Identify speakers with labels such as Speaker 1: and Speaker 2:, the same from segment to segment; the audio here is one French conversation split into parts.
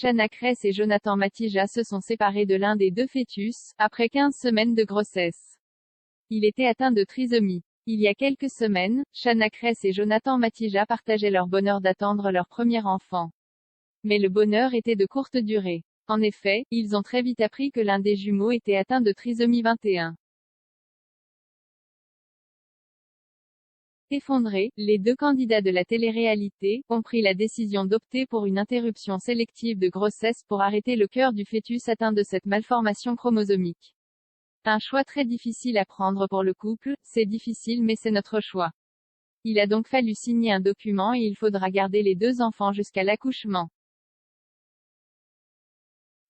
Speaker 1: Shanna Kress et Jonathan Matija se sont séparés de l'un des deux fœtus, après 15 semaines de grossesse. Il était atteint de trisomie. Il y a quelques semaines, Shanna Kress et Jonathan Matija partageaient leur bonheur d'attendre leur premier enfant. Mais le bonheur était de courte durée. En effet, ils ont très vite appris que l'un des jumeaux était atteint de trisomie 21. Effondrés, les deux candidats de la télé-réalité ont pris la décision d'opter pour une interruption sélective de grossesse pour arrêter le cœur du fœtus atteint de cette malformation chromosomique. Un choix très difficile à prendre pour le couple, c'est difficile mais c'est notre choix. Il a donc fallu signer un document et il faudra garder les deux enfants jusqu'à l'accouchement.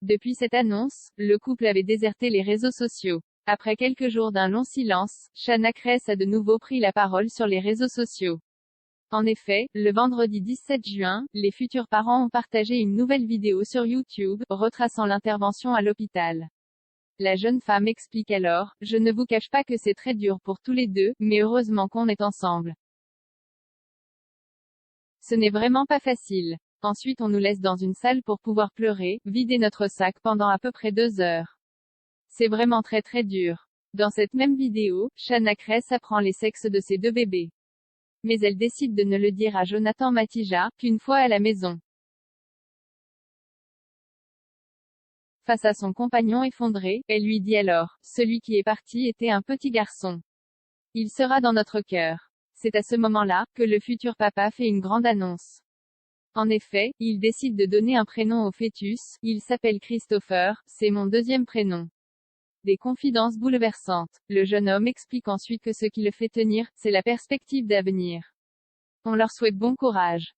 Speaker 1: Depuis cette annonce, le couple avait déserté les réseaux sociaux. Après quelques jours d'un long silence, Shanna Kress a de nouveau pris la parole sur les réseaux sociaux. En effet, le vendredi 17 juin, les futurs parents ont partagé une nouvelle vidéo sur YouTube, retraçant l'intervention à l'hôpital. La jeune femme explique alors, « Je ne vous cache pas que c'est très dur pour tous les deux, mais heureusement qu'on est ensemble. Ce n'est vraiment pas facile. Ensuite on nous laisse dans une salle pour pouvoir pleurer, vider notre sac pendant à peu près 2 heures. C'est vraiment très dur. » Dans cette même vidéo, Shanna Kress apprend les sexes de ses deux bébés. Mais elle décide de ne le dire à Jonathan Matija, qu'une fois à la maison. Face à son compagnon effondré, elle lui dit alors, « Celui qui est parti était un petit garçon. Il sera dans notre cœur. » C'est à ce moment-là, que le futur papa fait une grande annonce. En effet, il décide de donner un prénom au fœtus, il s'appelle Christopher, c'est mon deuxième prénom. Des confidences bouleversantes. Le jeune homme explique ensuite que ce qui le fait tenir, c'est la perspective d'avenir. On leur souhaite bon courage.